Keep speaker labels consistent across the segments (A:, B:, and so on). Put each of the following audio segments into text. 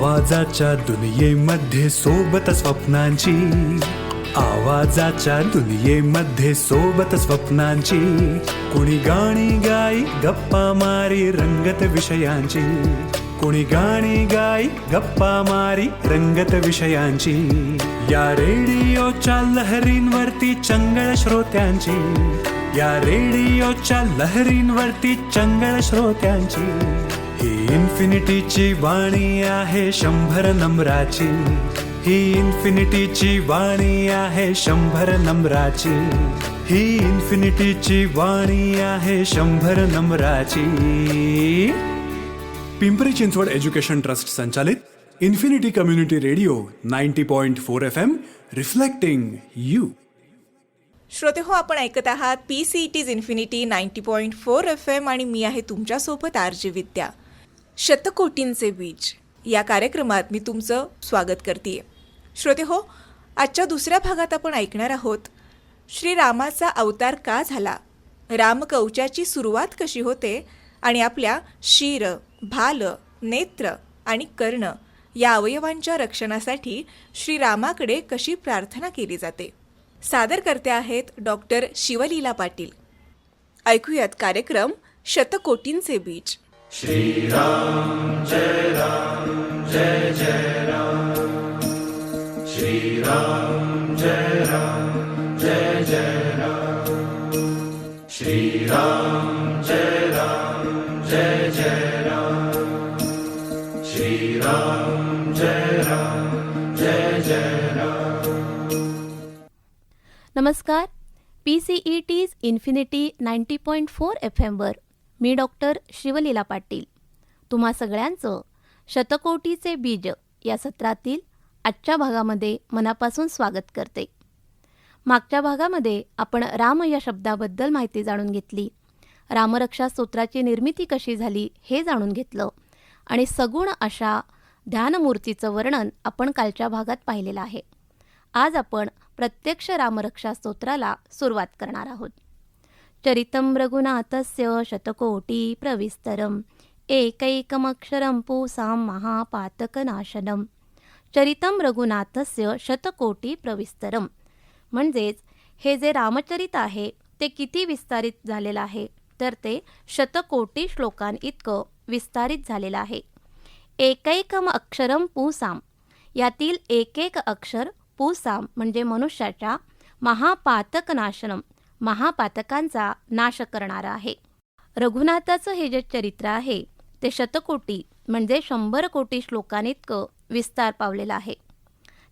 A: आवाजाच्या दुनियेमध्ये सोबत स्वप्नांची, आवाजाच्या दुनियेमध्ये सोबत स्वप्नांची, कुणी गाणी गाई गप्पा मारी रंगत विषयांची, कुणी गाणी गाई गप्पा मारी रंगत विषयांची. या रेडिओच्या लहरींवरती चंगळ श्रोत्यांची, या रेडिओच्या लहरींवरती चंगळ श्रोत्यांची. ही इन्फिनिटीची वाणी आहे 100 नम्राची, ही इन्फिनिटीची वाणी आहे 100 नम्राची, ही इन्फिनिटीची वाणी आहे 100 नम्राची. पिंपरी चिंचवड एज्युकेशन ट्रस्ट संचालित infinity community radio 90.4 FM, reflecting you.
B: श्रोते हो, आपण ऐकत आहात PCET's इन्फिनिटी 90.4 FM आणि मी आहे तुमच्यासोबत RJ विद्या. शतकोटींचे बीज या कार्यक्रमात मी तुमचं स्वागत करते. श्रोते हो, आजच्या दुसऱ्या भागात आपण ऐकणार आहोत श्रीरामाचा अवतार का झाला, रामकवचाची सुरुवात कशी होते आणि आपल्या शीर, भाल, नेत्र आणि कर्ण या अवयवांच्या रक्षणासाठी श्रीरामाकडे कशी प्रार्थना केली जाते. सादर करते आहेत डॉक्टर शिवलीला पाटील. ऐकूयात कार्यक्रम शतकोटींचे बीज.
C: श्रीराम जय राम जय जय राम, श्रीराम जय राम जय जय राम, श्रीराम जय राम जय जय राम, श्रीराम जय राम जय जय राम.
D: नमस्कार. PCET's इन्फिनिटी 90.4 FM वर मी डॉक्टर शिवलीला पाटील तुम्हा सगळ्यांचं शतकोटीचे बीज या सत्रातील आजच्या भागामध्ये मनापासून स्वागत करते. मागच्या भागामध्ये आपण राम या शब्दाबद्दल माहिती जाणून घेतली, रामरक्षा स्तोत्राची निर्मिती कशी झाली हे जाणून घेतलं आणि सगुण अशा ध्यानमूर्तीचं वर्णन आपण कालच्या भागात पाहिलेलं आहे. आज आपण प्रत्यक्ष रामरक्षा स्तोत्राला सुरुवात करणार आहोत. चरितं रघुनाथस्य शतकोटी प्रविस्तरम, एकैकमक्षरं पुंसां महापातकनाशनम. चरितं रघुनाथस्य शतकोटी प्रविस्तरम म्हणजेच हे जे रामचरित आहे ते किती विस्तारित झालेलं आहे, तर ते शतकोटी श्लोकांइतकं विस्तारित झालेलं आहे. एकैकम अक्षरं पुंसां, यातील एक एक अक्षर पुंसां म्हणजे मनुष्याच्या, महापातकनाशनम महापातकांचा नाश करणारा आहे. रघुनाथाचं हे जे चरित्र आहे ते शतकोटी म्हणजे 100 कोटी श्लोकांइतकं विस्तार पावलेलं आहे.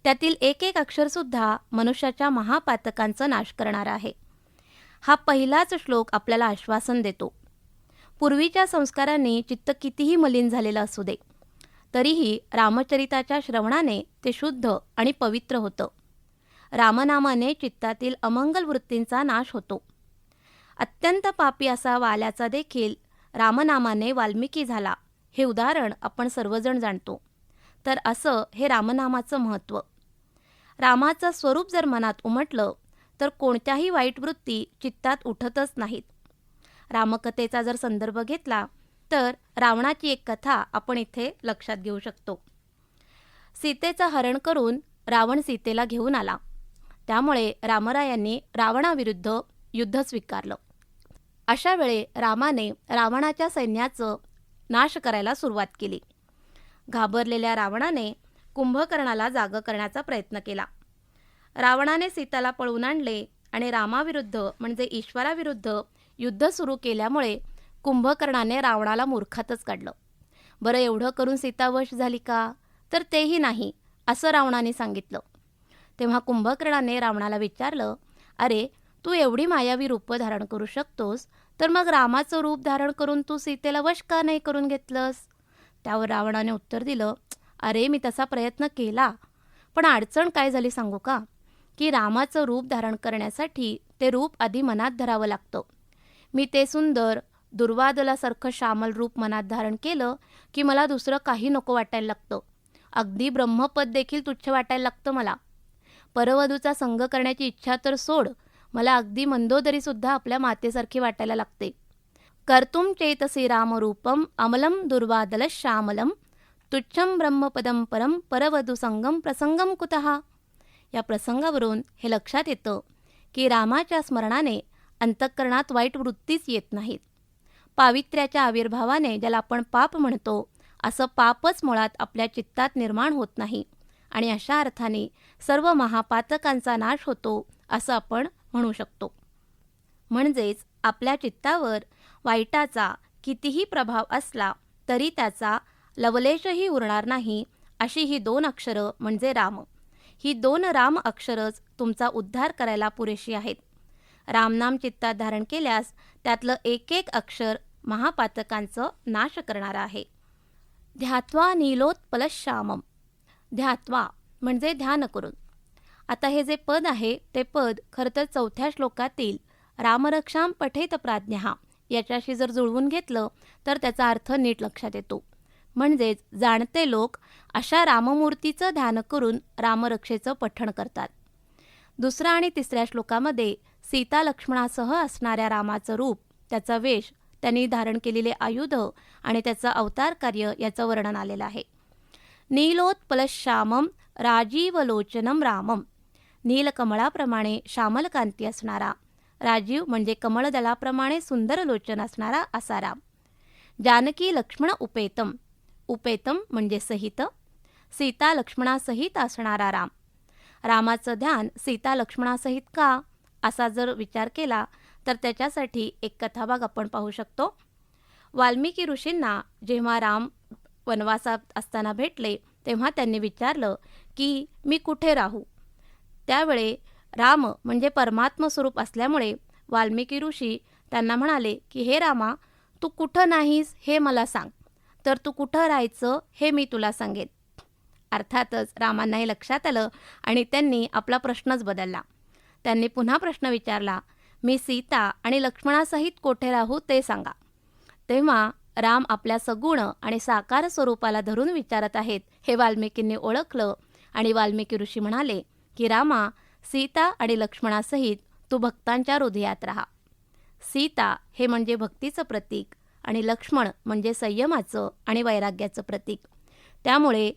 D: त्यातील एक एक अक्षरसुद्धा मनुष्याच्या महापातकांचा नाश करणारा आहे. हा पहिलाच श्लोक आपल्याला आश्वासन देतो. पूर्वीच्या संस्कारांनी चित्त कितीही मलिन झालेलं असू दे, तरीही रामचरिताच्या श्रवणाने ते शुद्ध आणि पवित्र होतं. रामनामाने चित्तातील अमंगल वृत्तींचा नाश होतो. अत्यंत पापी असा वाल्याचा देखील रामनामाने वाल्मिकी झाला, हे उदाहरण आपण सर्वजण जाणतो. तर असं हे रामनामाचं महत्त्व. रामाचं स्वरूप जर मनात उमटलं तर कोणत्याही वाईट वृत्ती चित्तात उठतच नाहीत. रामकथेचा जर संदर्भ घेतला तर रावणाची एक कथा आपण इथे लक्षात घेऊ शकतो. सीतेचं हरण करून रावण सीतेला घेऊन आला. त्यामुळे रामरायांनी रावणाविरुद्ध युद्ध स्वीकारलं. अशा वेळे रामाने रावणाच्या सैन्याचं नाश करायला सुरुवात केली. घाबरलेल्या रावणाने कुंभकर्णाला जागं करण्याचा प्रयत्न केला. रावणाने सीताला पळवून आणले आणि रामाविरुद्ध म्हणजे ईश्वराविरुद्ध युद्ध सुरू केल्यामुळे कुंभकर्णाने रावणाला मूर्खातच काढलं. बरं, एवढं करून सीता वश झाली का, तर तेही नाही असं रावणाने सांगितलं. तेव्हा कुंभकर्णाने रावणाला विचारलं, अरे तू एवढी मायावी रूपं धारण करू शकतोस, तर मग रामाचं रूप धारण करून तू सीतेला वश का नाही करून घेतलंस? त्यावर रावणाने उत्तर दिलं, अरे मी तसा प्रयत्न केला, पण अडचण काय झाली सांगू का, की रामाचं रूप धारण करण्यासाठी ते रूप आधी मनात धरावं लागतं. मी ते सुंदर दुर्वादलासारखं श्यामल रूप मनात धारण केलं की मला दुसरं काही नको वाटायला लागतं. अगदी ब्रह्मपद देखील तुच्छ वाटायला लागतं मला. परवधूचा संग करण्याची इच्छा तर सोड, मला अगदी मंदोदरीसुद्धा आपल्या मातेसारखी वाटायला लागते. कर्तुम चेतसी रामरूपम अमलम दुर्वादल श्यामलम तुच्छं ब्रह्मपदं परं परवधू संगम प्रसंगम कुतः. या प्रसंगावरून हे लक्षात येतं की रामाच्या स्मरणाने अंतःकरणात वाईट वृत्तीच येत नाहीत. पावित्र्याच्या आविर्भावाने ज्याला आपण पाप म्हणतो असं पापच मुळात आपल्या चित्तात निर्माण होत नाही आणि अशा अर्थाने सर्व महापातकांचा नाश होतो असं आपण म्हणू शकतो. म्हणजेच आपल्या चित्तावर वाईटाचा कितीही प्रभाव असला तरी त्याचा लवलेशही उरणार नाही अशी ही 2 अक्षरं म्हणजे राम. ही 2 राम अक्षरच तुमचा उद्धार करायला पुरेशी आहेत. रामनाम चित्तात धारण केल्यास त्यातलं एक एक अक्षर महापातकांचं नाश करणारं आहे. ध्यात्वा नीलोत्पलश्यामम. ध्यात्वा म्हणजे ध्यान करून. आता हे जे पद आहे ते पद खरं तर 4थ्या श्लोकातील रामरक्षाम पठेत प्राज्ञः याच्याशी जर जुळवून घेतलं तर त्याचा अर्थ नीट लक्षात येतो. म्हणजेच जाणते लोक अशा राममूर्तीचं ध्यान करून रामरक्षेचं पठण करतात. 2 आणि 3 श्लोकामध्ये सीता लक्ष्मणासह असणाऱ्या रामाचं रूप, त्याचा वेश, त्यांनी धारण केलेले आयुध आणि त्याचं अवतार कार्य याचं वर्णन आलेलं आहे. नीलोत्पलश्यामम राजीवलोचनम रामम. नीलकमळाप्रमाणे श्यामलकांती असणारा, राजीव म्हणजे कमळदलाप्रमाणे सुंदर लोचन असणारा असा राम. जानकी लक्ष्मण उपेतम. उपेतम म्हणजे सहित, सीता लक्ष्मणासहित असणारा राम. रामाचं ध्यान सीता लक्ष्मणासहित का असा जर विचार केला तर त्याच्यासाठी एक कथाभाग आपण पाहू शकतो. वाल्मिकी ऋषींना जेव्हा राम वनवासात असताना भेटले तेव्हा त्यांनी विचारलं की मी कुठे राहू. त्यावेळी राम म्हणजे परमात्म स्वरूप असल्यामुळे वाल्मिकी ऋषी त्यांना म्हणाले की हे रामा, तू कुठं नाहीस हे मला सांग, तर तू कुठं राहायचं हे मी तुला सांगेन. अर्थातच रामांना हे लक्षात आलं आणि त्यांनी आपला प्रश्नच बदलला. त्यांनी पुन्हा प्रश्न विचारला, मी सीता आणि लक्ष्मणासहित कोठे राहू ते सांगा. तेव्हा राम आपल्या सगुण आणि साकार स्वरूपाला धरून विचारत आहेत हे वाल्मिकींनी ओळखलं आणि वाल्मिकी ऋषी म्हणाले की रामा, सीता आणि लक्ष्मणासहित तू भक्तांच्या हृदयात राहा. सीता हे म्हणजे भक्तीचं प्रतीक आणि लक्ष्मण म्हणजे संयमाचं आणि वैराग्याचं प्रतीक. त्यामुळे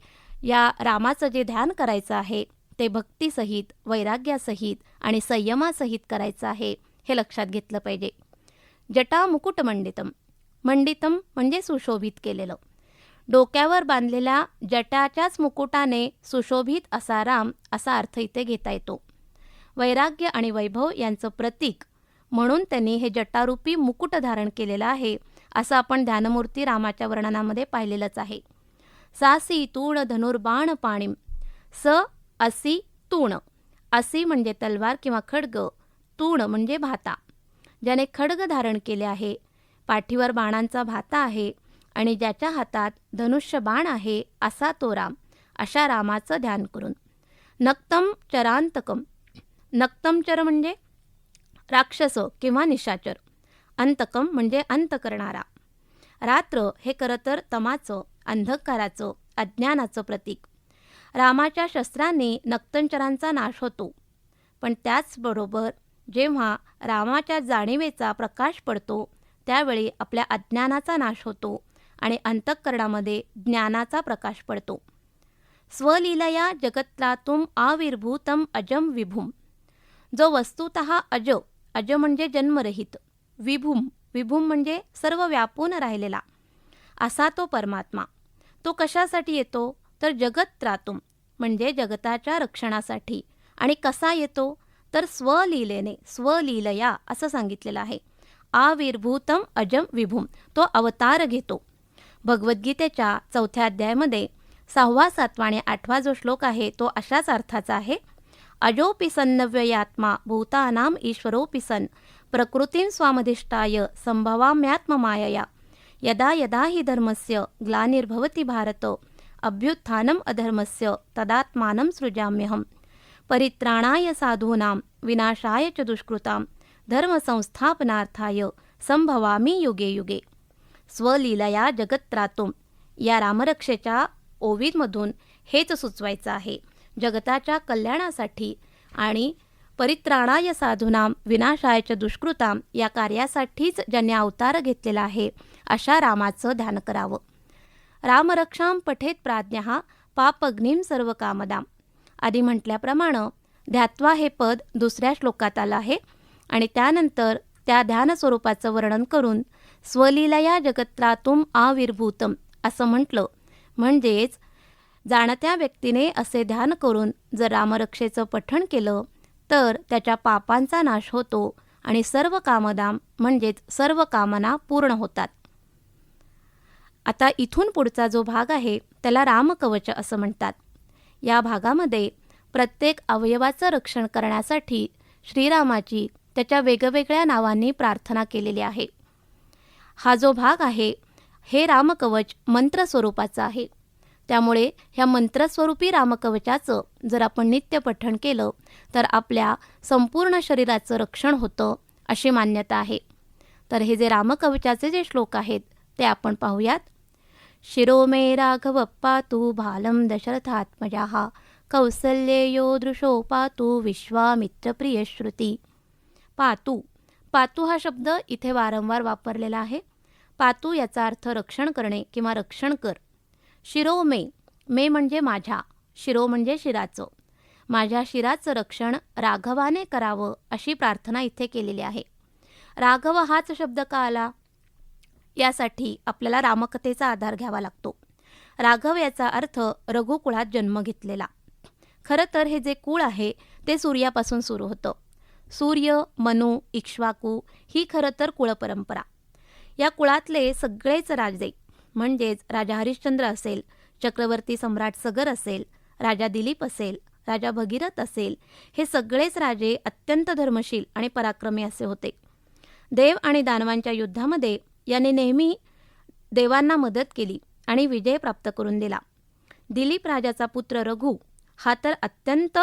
D: या रामाचं जे ध्यान करायचं आहे ते भक्तीसहित, वैराग्यासहित आणि संयमासहित करायचं आहे हे लक्षात घेतलं पाहिजे. जटा मुकुट मंडितम. मंडितम म्हणजे सुशोभित केलेलं. डोक्यावर बांधलेल्या जटाच्याच मुकुटाने सुशोभित असा राम असा अर्थ इथे घेता येतो. वैराग्य आणि वैभव यांचं प्रतीक म्हणून त्यांनी हे जटारूपी मुकुट धारण केलेलं आहे असं आपण ध्यानमूर्ती रामाच्या वर्णनामध्ये पाहिलेलंच आहे. सासी तूण धनुर्बाण पाणीम. स असी तूण. असी म्हणजे तलवार किंवा खड्ग, तूण म्हणजे भाता. ज्याने खड्ग धारण केले आहे, पाठीवर बाणांचा भाता आहे आणि ज्याच्या हातात धनुष्य बाण आहे असा तो राम. अशा रामाचं ध्यान करून नक्तम चरांतकम. नक्तमचर म्हणजे राक्षस किंवा निशाचर. अंतकम म्हणजे अंत करणारा. रात्र हे खरं तर तमाचं, अंधकाराचं, अज्ञानाचं प्रतीक. रामाच्या शस्त्रांनी नक्तंचरांचा नाश होतो. पण त्याचबरोबर जेव्हा रामाच्या जाणीवेचा प्रकाश पडतो त्यावेळी आपल्या अज्ञानाचा नाश होतो आणि अंतःकरणामध्ये ज्ञानाचा प्रकाश पडतो. स्वलीलया जगत्रातुम आविर्भूतम अजम विभूम. जो वस्तुतः अज, अज म्हणजे जन्मरहित, विभूम, विभूम म्हणजे सर्व व्यापून राहिलेला असा तो परमात्मा. तो कशासाठी येतो तर जगत्रातुम म्हणजे जगताच्या रक्षणासाठी. आणि कसा येतो तर स्वलीलेने, स्वलीलया असं सांगितलेलं आहे. आविर्भूतम अजम विभूम, तो अवतार घेतो. भगवद्गीतेच्या 4थ्या अध्यायामध्ये 6वा, 7वा आणि 8वा जो श्लोक आहे तो अशाच अर्थाचा आहे. अजोपि सन्नव्ययात्मा भूतानाम ईश्वरोपि सन् प्रकृतीं स्वामधिष्ठाय संभवाम्यात्ममायया यदा यदा हि धर्मस्य ग्लानिर्भवति भारत अभ्युत्थानम अधर्मस्य तदात्मानं सृजाम्यहम् परित्राणाय साधूनां विनाशाय च दुष्कृतां धर्मसंस्थापनार्थाय संभवामी युगे युगे. स्वलीलया जगत्रातुम या रामरक्षेच्या ओवीमधून हेच सुचवायचं आहे. जगताच्या कल्याणासाठी आणि परित्राणाय साधूनां विनाशाय च दुष्कृतां या कार्यासाठीच ज्यांनी अवतार घेतलेला आहे अशा रामाचं ध्यान करावं. रामरक्षां पठेत प्राज्ञः पापग्निम सर्व कामदाम आधी म्हटल्याप्रमाणे ध्यात्वा हे पद दुसऱ्या श्लोकात आलं आहे आणि त्यानंतर त्या ध्यान स्वरूपाचं वर्णन करून स्वलीलया जगत्रातुम आविर्भूतम असं म्हटलं. म्हणजेच जाणत्या व्यक्तीने असे ध्यान करून जर रामरक्षेचं पठण केलं तर त्याच्या पापांचा नाश होतो आणि सर्व कामदाम म्हणजेच सर्व कामना पूर्ण होतात. आता इथून पुढचा जो भाग आहे त्याला रामकवच असं म्हणतात. या भागामध्ये प्रत्येक अवयवाचं रक्षण करण्यासाठी श्रीरामाची त्याच्या वेगवेगळ्या नावांनी प्रार्थना केलेली आहे. हा जो भाग आहे हे रामकवच मंत्र स्वरूपाचं आहे. त्यामुळे ह्या मंत्रस्वरूपी रामकवचाचं जर आपण नित्य पठण केलं तर आपल्या संपूर्ण शरीराचं रक्षण होतं अशी मान्यता आहे. तर हे जे रामकवचाचे जे श्लोक आहेत ते आपण पाहूयात. शिरो मे राघव पातु भालं दशरथात्मजः कौसल्येयो दृशो पातु विश्वामित्रप्रिय श्रुती. पातु पातु हा शब्द इथे वारंवार वापरलेला आहे. पातु याचा अर्थ रक्षण करणे किंवा रक्षण कर. शिरो मे मे म्हणजे माझ्या, शिरो म्हणजे शिराचं. माझ्या शिराचं रक्षण राघवाने करावं अशी प्रार्थना इथे केलेली आहे. राघव हाच शब्द का आला यासाठी आपल्याला रामकथेचा आधार घ्यावा लागतो. राघव याचा अर्थ रघुकुळात जन्म घेतलेला. खरं तर हे जे कुळ आहे ते सूर्यापासून सुरू होतं. सूर्य, मनु, इक्ष्वाकू ही खरं तर कुळपरंपरा. या कुळातले सगळेच राजे म्हणजेच राजा हरिश्चंद्र असेल, चक्रवर्ती सम्राट सगर असेल, राजा दिलीप असेल, राजा भगीरथ असेल, हे सगळेच राजे अत्यंत धर्मशील आणि पराक्रमी असे होते. देव आणि दानवांच्या युद्धामध्ये याने नेहमी देवांना मदत केली आणि विजय प्राप्त करून दिला. दिलीप राजाचा पुत्र रघु हा तर अत्यंत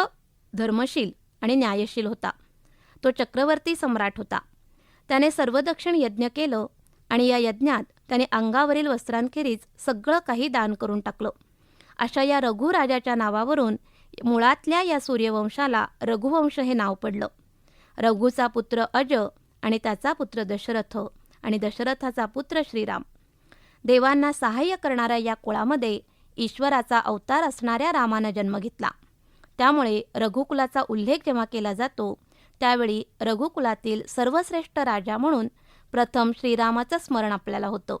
D: धर्मशील आणि न्यायशील होता. तो चक्रवर्ती सम्राट होता. त्याने सर्वदक्षिण यज्ञ केलं आणि या यज्ञात त्याने अंगावरील वस्त्रांखेरीज सगळं काही दान करून टाकलं. अशा या रघु राजाच्या नावावरून मुळातल्या या सूर्यवंशाला रघुवंश हे नाव पडलं. रघुचा पुत्र अज आणि त्याचा पुत्र दशरथ आणि दशरथाचा पुत्र श्रीराम. देवांना सहाय्य करणाऱ्या या कुळामध्ये ईश्वराचा अवतार असणाऱ्या रामानं जन्म घेतला. त्यामुळे रघुकुलाचा उल्लेख जेव्हा केला जातो त्यावेळी रघुकुलातील सर्वश्रेष्ठ राजा म्हणून प्रथम श्रीरामाचं स्मरण आपल्याला होतं.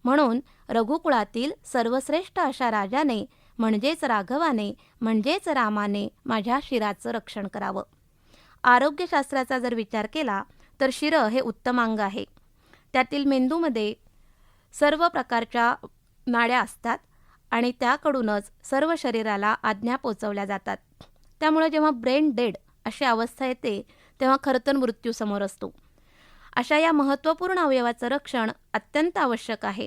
D: म्हणून रघुकुळातील सर्वश्रेष्ठ अशा राजाने म्हणजेच राघवाने म्हणजेच रामाने माझ्या शिराचं रक्षण करावं. आरोग्यशास्त्राचा जर विचार केला तर शिर हे उत्तम अंग आहे. त्यातील मेंदूमध्ये सर्व प्रकारच्या नाड्या असतात आणि त्याकडूनच सर्व शरीराला आज्ञा पोचवल्या जातात. त्यामुळे जेव्हा ब्रेन डेड अशी अवस्था येते तेव्हा खरं तर मृत्यू समोर असतो. अशा या महत्त्वपूर्ण अवयवाचं रक्षण अत्यंत आवश्यक आहे.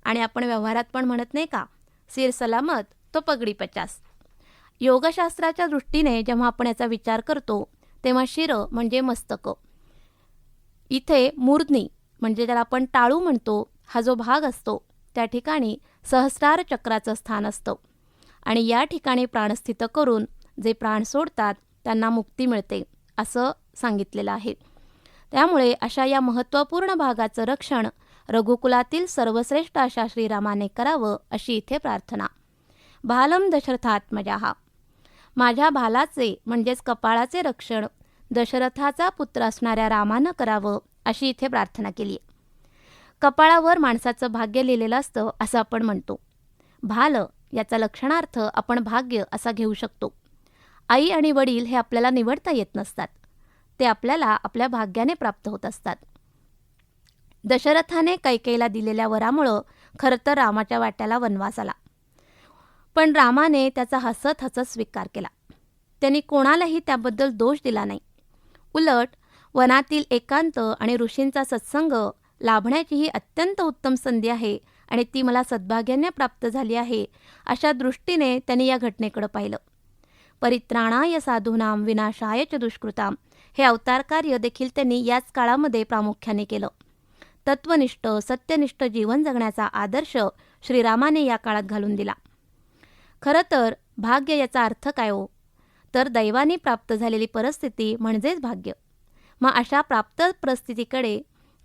D: आणि आपण व्यवहारात पण म्हणत नाही का, सिर सलामत तो पगडी 50. योगशास्त्राच्या दृष्टीने जेव्हा आपण याचा विचार करतो तेव्हा शिर म्हणजे मस्तक. इथे मूर्ध्नी म्हणजे ज्याला आपण टाळू म्हणतो हा जो भाग असतो त्या ठिकाणी सहस्रार चक्राचं स्थान असतं आणि या ठिकाणी प्राणस्थित करून जे प्राण सोडतात त्यांना मुक्ती मिळते असं सांगितलेलं आहे. त्यामुळे अशा या महत्त्वपूर्ण भागाचं रक्षण रघुकुलातील सर्वश्रेष्ठ अशा श्रीरामाने करावं अशी इथे प्रार्थना. भालं दशरथात्मजः माझ्या भालाचे म्हणजेच कपाळाचे रक्षण दशरथाचा पुत्र असणाऱ्या रामानं करावं अशी इथे प्रार्थना केली. कपाळावर माणसाचं भाग्य लिहिलेलं असतं असं आपण म्हणतो. भाल याचा लक्षणार्थ आपण भाग्य असा घेऊ शकतो. आई आणि वडील हे आपल्याला निवडता येत नसतात, ते आपल्याला आपल्या भाग्याने प्राप्त होत असतात. दशरथाने कैकेयीला दिलेल्या वरामुळं खरं तर रामाच्या वाट्याला वनवास आला, पण रामाने त्याचा हसत हसत स्वीकार केला. त्यांनी कोणालाही त्याबद्दल दोष दिला नाही. उलट वनातील एकांत आणि ऋषींचा सत्संग लाभण्याची ही अत्यंत उत्तम संधी आहे आणि ती मला सद्भाग्याने प्राप्त झाली आहे अशा दृष्टीने त्यांनी या घटनेकडे पाहिलं. परित्राणाय साधूनाम विनाशाय च दुष्कृताम हे अवतार कार्य देखील त्यांनी याच काळामध्ये प्रामुख्याने केलं. तत्वनिष्ठ सत्यनिष्ठ जीवन जगण्याचा आदर्श श्रीरामाने या काळात घालून दिला. खरं तर भाग्य याचा अर्थ काय हो, तर दैवाने प्राप्त झालेली परिस्थिती म्हणजेच भाग्य. मग अशा प्राप्त परिस्थितीकडे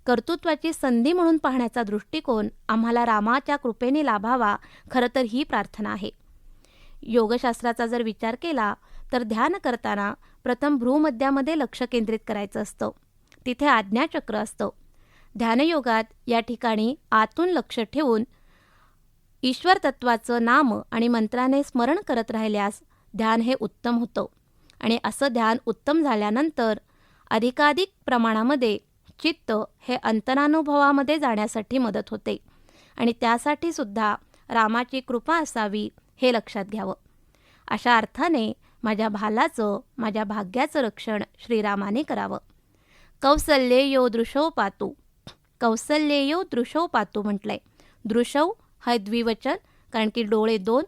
D: कर्तृत्वाची संधी म्हणून पाहण्याचा दृष्टिकोन आम्हाला रामाच्या कृपेने लाभावा, खरं तर ही प्रार्थना आहे. योगशास्त्राचा जर विचार केला तर ध्यान करताना प्रथम भ्रूमध्यामध्ये लक्ष केंद्रित करायचं असतं. तिथे आज्ञाचक्र असतं. ध्यानयोगात या ठिकाणी आतून लक्ष ठेवून ईश्वर तत्वाचं नाम आणि मंत्राने स्मरण करत राहिल्यास ध्यान हे उत्तम होतं. आणि असं ध्यान उत्तम झाल्यानंतर अधिकाधिक प्रमाणामध्ये चित्त हे अंतरानुभवामध्ये जाण्यासाठी मदत होते. आणि त्यासाठी सुद्धा रामाची कृपा असावी हे लक्षात घ्यावं. अशा अर्थाने माझ्या भालाचं, माझ्या भाग्याचं रक्षण श्रीरामाने करावं. कौसल्येयो दृशौ पातु. कौसल्येयो दृशौ पातु म्हटलंय. दृशौ हा द्विवचन, कारण की डोळे दोन,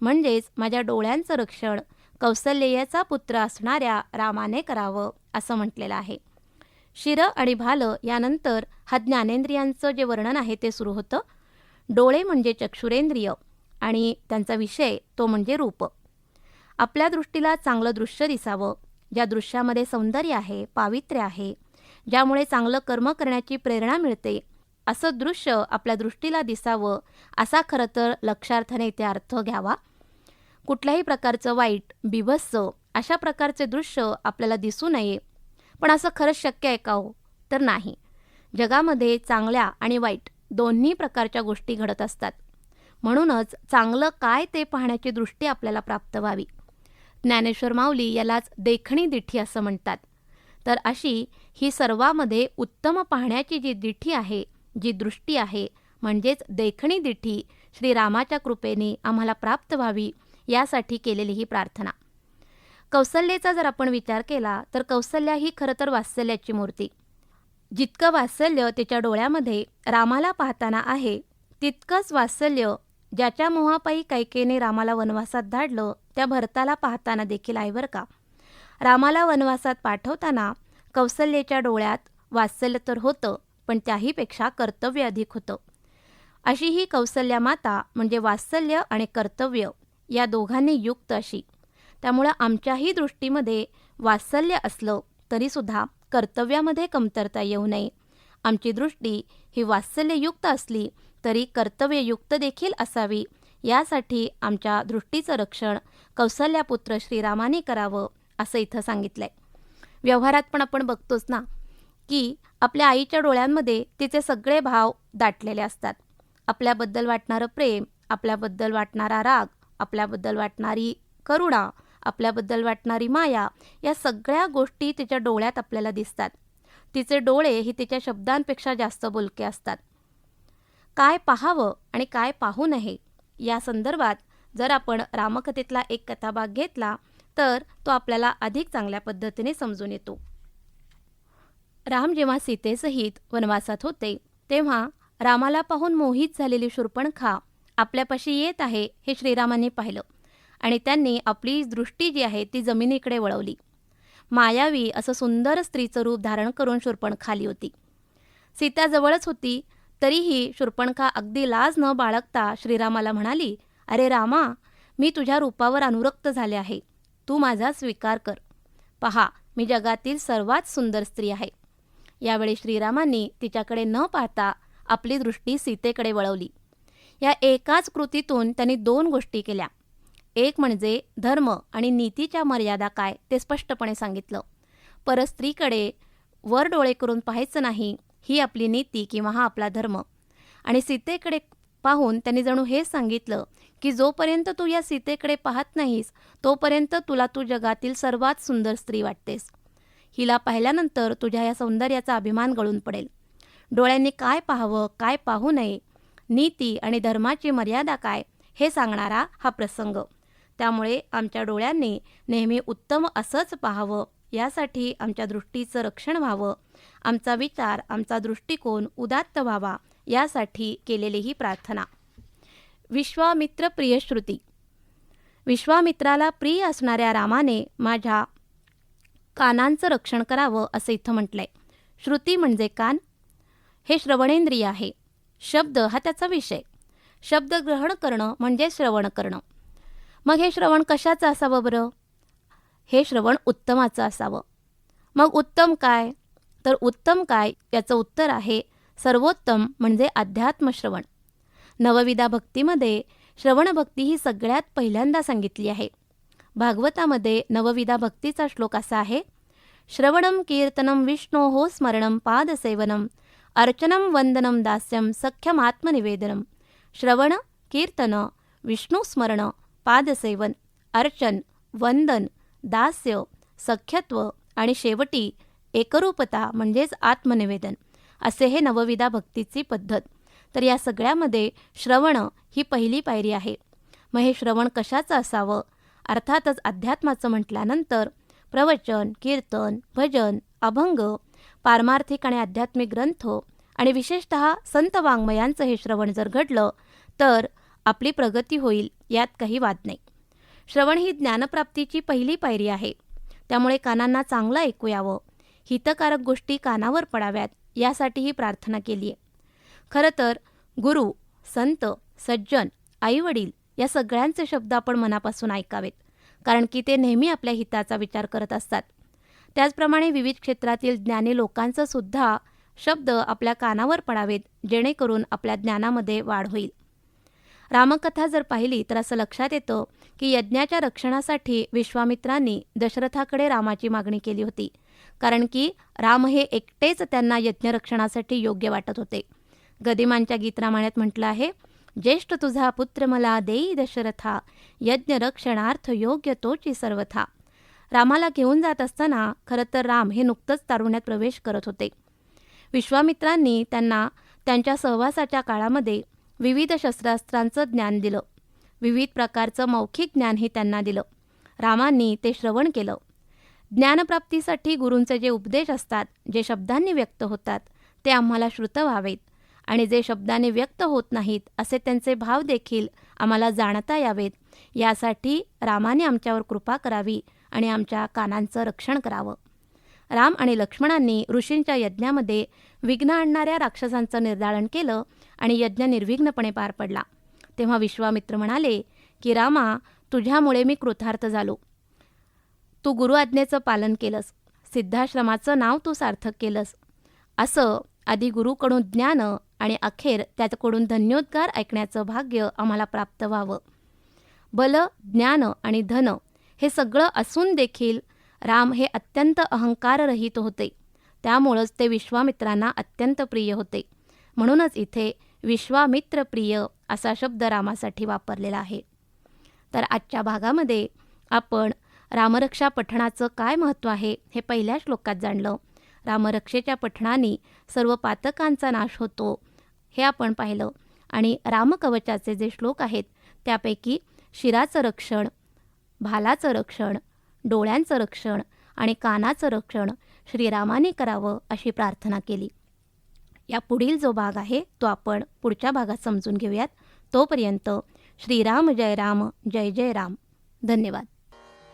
D: म्हणजेच माझ्या डोळ्यांचं रक्षण कौसल्येचा पुत्र असणाऱ्या रामाने करावं असं म्हटलेलं आहे. शिर आणि भाल यानंतर हा ज्ञानेंद्रियांचं जे वर्णन आहे ते सुरू होतं. डोळे म्हणजे चक्षुरेंद्रिय आणि त्यांचा विषय तो म्हणजे रूप. आपल्या दृष्टीला चांगलं दृश्य दिसावं, ज्या दृश्यामध्ये सौंदर्य आहे, पावित्र्य आहे, ज्यामुळे चांगलं कर्म करण्याची प्रेरणा मिळते, असं दृश्य आपल्या दृष्टीला दिसावं असा खरं तर लक्षार्थाने इथे अर्थ घ्यावा. कुठल्याही प्रकारचं वाईट, बिभत्स अशा प्रकारचे दृश्य आपल्याला दिसू नये. पण असं खरंच शक्य आहे का हो? तर नाही. जगामध्ये चांगल्या आणि वाईट दोन्ही प्रकारच्या गोष्टी घडत असतात. म्हणूनच चांगलं काय ते पाहण्याची दृष्टी आपल्याला प्राप्त व्हावी. ज्ञानेश्वर माऊली यालाच देखणी दिठी असं म्हणतात. तर अशी ही सर्वामध्ये उत्तम पाहण्याची जी दिठी आहे, जी दृष्टी आहे, म्हणजेच देखणी दिठी श्रीरामाच्या कृपेने आम्हाला प्राप्त व्हावी यासाठी केलेली ही प्रार्थना. कौसल्याचा जर आपण विचार केला तर कौसल्या ही खरं तर वात्सल्याची मूर्ती. जितकं वात्सल्य तिच्या डोळ्यामध्ये रामाला पाहताना आहे, तितकंच वात्सल्य ज्याच्या मोहापायी कैकेयीने रामाला वनवासात धाडलं त्या भरताला पाहताना देखील आहे बरं का. रामाला वनवासात पाठवताना कौसल्याच्या डोळ्यात वात्सल्य तर होतं, पण त्याहीपेक्षा कर्तव्य अधिक होतं. अशी ही कौसल्या माता म्हणजे वात्सल्य आणि कर्तव्य या दोघांनी युक्त अशी. त्यामुळं आमच्याही दृष्टीमध्ये वात्सल्य असलं तरीसुद्धा कर्तव्यामध्ये कमतरता येऊ नये. आमची दृष्टी ही वात्सल्ययुक्त असली तरी कर्तव्ययुक्त देखील असावी, यासाठी आमच्या दृष्टीचं रक्षण कौसल्यापुत्र श्रीरामाने करावं असं इथं सांगितलंय. व्यवहारात पण आपण बघतोच ना की आपल्या आईच्या डोळ्यांमध्ये तिचे सगळे भाव दाटलेले असतात. आपल्याबद्दल वाटणारं प्रेम, आपल्याबद्दल वाटणारा राग, आपल्याबद्दल वाटणारी करुणा, आपल्याबद्दल वाटणारी माया, या सगळ्या गोष्टी तिच्या डोळ्यात आपल्याला दिसतात. तिचे डोळे ही तिच्या शब्दांपेक्षा जास्त बोलके असतात. काय पाहावं आणि काय पाहू नये या संदर्भात जर आपण रामकथेतला एक कथाभाग घेतला तर तो आपल्याला अधिक चांगल्या पद्धतीने समजून येतो. राम जेव्हा सीतेसहित वनवासात होते तेव्हा रामाला पाहून मोहित झालेली शूर्पणखा आपल्यापाशी येत आहे हे श्रीरामांनी पाहिलं आणि त्यांनी आपली दृष्टी जी आहे ती जमिनीकडे वळवली. मायावी असं सुंदर स्त्रीचं रूप धारण करून शूर्पणखा आली होती. सीता जवळच होती तरीही शूर्पणखा अगदी लाज न बाळगता श्रीरामाला म्हणाली, अरे रामा, मी तुझ्या रूपावर अनुरक्त झाले आहे, तू माझा स्वीकार कर. पहा, मी जगातील सर्वात सुंदर स्त्री आहे. यावेळी श्रीरामांनी तिच्याकडे न पाहता आपली दृष्टी सीतेकडे वळवली. या एकाच कृतीतून त्यांनी दोन गोष्टी केल्या. एक म्हणजे धर्म आणि नीतीच्या मर्यादा काय ते स्पष्टपणे सांगितलं. परस्त्रीकडे वर डोळे करून पाहायचं नाही, ही आपली नीती किंवा हा आपला धर्म. आणि सीतेकडे पाहून त्यांनी जणू हेच सांगितलं की जोपर्यंत तू या सीतेकडे पाहत नाहीस तोपर्यंत तुला तू जगातील सर्वात सुंदर स्त्री वाटतेस. हिला पाहिल्यानंतर तुझ्या या सौंदर्याचा अभिमान गळून पडेल. डोळ्यांनी काय पाहावं, काय पाहू नये, नीती आणि धर्माची मर्यादा काय हे सांगणारा हा प्रसंग. त्यामुळे आमच्या डोळ्यांनी नेहमी उत्तम असंच पाहावं, यासाठी आमच्या दृष्टीचं रक्षण व्हावं, आमचा विचार, आमचा दृष्टिकोन उदात्त व्हावा, यासाठी केलेली ही प्रार्थना. विश्वामित्र प्रिय श्रुती. विश्वामित्राला प्रिय असणाऱ्या रामाने माझ्या कानांचं रक्षण करावं असं इथं म्हटलंय. श्रुती म्हणजे कान, हे श्रवणेंद्रिय आहे. शब्द हा त्याचा विषय. शब्द ग्रहण करणं म्हणजे श्रवण करणं. मग हे श्रवण कशाचं असावं बरं? हे श्रवण उत्तमाचं असावं. मग उत्तम काय? तर उत्तम काय याचं उत्तर आहे सर्वोत्तम म्हणजे अध्यात्मश्रवण. नवविधा भक्तीमध्ये श्रवणभक्ती ही सगळ्यात पहिल्यांदा सांगितली आहे. भागवतामध्ये नवविधा भक्तीचा श्लोक असा आहे, श्रवणम कीर्तनम विष्णोः स्मरणम पादसेवनम अर्चनम वंदनम दास्यम सख्यम आत्मनिवेदनम. श्रवण, कीर्तन, विष्णुस्मरण, पादसेवन, अर्चन, वंदन, दास्य, सख्यत्व आणि शेवटी एकरूपता म्हणजेच आत्मनिवेदन असे हे नवविधा भक्तीची पद्धत. तर या सगळ्यामध्ये श्रवण ही पहिली पायरी आहे. मग हे श्रवण कशाचं असावं? अर्थातच अध्यात्माचं म्हटल्यानंतर प्रवचन, कीर्तन, भजन, अभंग, पारमार्थिक आणि आध्यात्मिक ग्रंथ आणि विशेषतः संत वाङ्मयांचं हे श्रवण जर घडलं तर आपली प्रगती होईल, यात काही वाद नाही. श्रवण ही ज्ञानप्राप्तीची पहिली पायरी आहे. त्यामुळे कानांना चांगलं ऐकू यावं, हितकारक गोष्टी कानावर पडाव्यात यासाठी ही प्रार्थना केली आहे. खरं तर गुरु, संत, सज्जन, आईवडील या सगळ्यांचे शब्द आपण मनापासून ऐकावेत, कारण की ते नेहमी आपल्या हिताचा विचार करत असतात. त्याचप्रमाणे विविध क्षेत्रातील ज्ञानी लोकांचं सुद्धा शब्द आपल्या कानावर पडावेत, जेणेकरून आपल्या ज्ञानामध्ये वाढ होईल. रामकथा जर पाहिली तर असं लक्षात येतं की यज्ञाच्या रक्षणासाठी विश्वामित्रांनी दशरथाकडे रामाची मागणी केली होती, कारण की राम हे एकटेच त्यांना यज्ञरक्षणासाठी योग्य वाटत होते. गदिमांच्या गीतरामायणात म्हटलं आहे, ज्येष्ठ तुझा पुत्र मला देई दशरथा, यज्ञरक्षणार्थ योग्य तोची सर्वथा. रामाला घेऊन जात असताना खरं तर राम हे नुकतंच तारुण्यात प्रवेश करत होते. विश्वामित्रांनी त्यांना त्यांच्या सहवासाच्या काळामध्ये विविध शस्त्रास्त्रांचं ज्ञान दिलं, विविध प्रकारचं मौखिक ज्ञानही त्यांना दिलं. रामांनी ते श्रवण केलं. ज्ञानप्राप्तीसाठी गुरूंचे जे उपदेश असतात, जे शब्दांनी व्यक्त होतात, ते आम्हाला श्रुत व्हावेत आणि जे शब्दांनी व्यक्त होत नाहीत असे त्यांचे भाव देखील आम्हाला जाणता यावेत, यासाठी रामाने आमच्यावर कृपा करावी आणि आमच्या कानांचं रक्षण करावं. राम आणि लक्ष्मणांनी ऋषींच्या यज्ञामध्ये विघ्न आणणाऱ्या राक्षसांचं निर्दालन केलं आणि यज्ञ निर्विघ्नपणे पार पडला. तेव्हा विश्वामित्र म्हणाले की रामा, तुझ्यामुळे मी कृतार्थ झालो. तू गुरु आज्ञेचं पालन केलंस, सिद्धाश्रमाचं नाव तू सार्थक केलंस. असं आधी गुरुकडून ज्ञान आणि अखेर त्याच्याकडून धन्योद्गार ऐकण्याचं भाग्य आम्हाला प्राप्त व्हावं. बल, ज्ञान आणि धन हे सगळं असून देखील राम हे अत्यंत अहंकाररहित होते. त्यामुळंच ते विश्वामित्रांना अत्यंत प्रिय होते. म्हणूनच इथे विश्वामित्र प्रिय असा शब्द रामासाठी वापरलेला आहे. तर आजच्या भागामध्ये आपण रामरक्षा पठणाचं काय महत्त्व आहे हे पहिल्या श्लोकात जाणलं. रामरक्षेच्या पठणाने सर्व पातकांचा नाश होतो हे आपण पाहिलं. आणि रामकवचाचे जे श्लोक आहेत त्यापैकी शिराचं रक्षण, भालाचं रक्षण, डोळ्यांचं रक्षण आणि कानाचं रक्षण श्रीरामाने करावं अशी प्रार्थना केली. या पुढील जो भाग आहे तो आपण पुढच्या भागात समजून घेऊयात. तोपर्यंत श्रीराम जय राम, जय जय राम. धन्यवाद.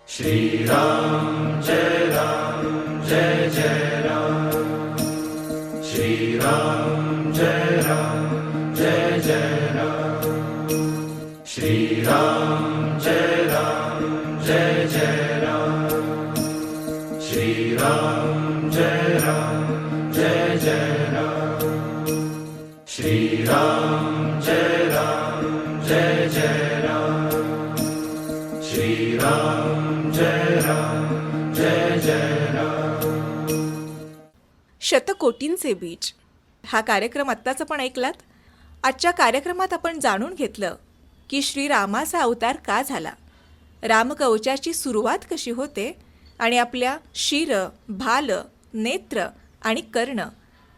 C: श्रीराम जय राम, जय जय राम. श्रीराम जय राम, जय जय राम. श्रीराम जय राम, जय जय राम. श्रीराम जय राम, जय जय राम. श्रीराम जय राम, जय जय राम. श्रीराम जय राम, जय जय राम.
B: शतकोटींचे बीज हा कार्यक्रम आत्ताच आपण ऐकलात. आजच्या कार्यक्रमात आपण जाणून घेतलं की श्रीरामाचा अवतार का झाला, रामकवचाची सुरुवात कशी होते आणि आपल्या शिर, भाल, नेत्र आणि कर्ण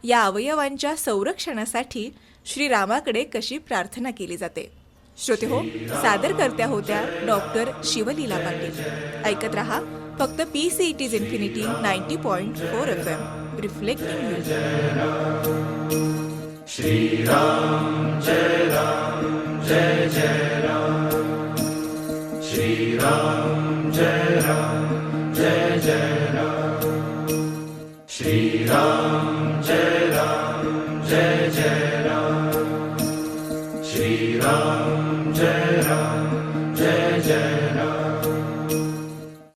B: या अवयवांच्या संरक्षणासाठी श्रीरामाकडे कशी प्रार्थना केली जाते. श्रोते हो, सादरकर्त्या होत्या डॉक्टर शिवलीला पाटील. ऐकत रहा फक्त PCET's infinity 90.4 FM reflecting you.
C: Shriram जय राम, जय जय राम. श्रीराम जय राम,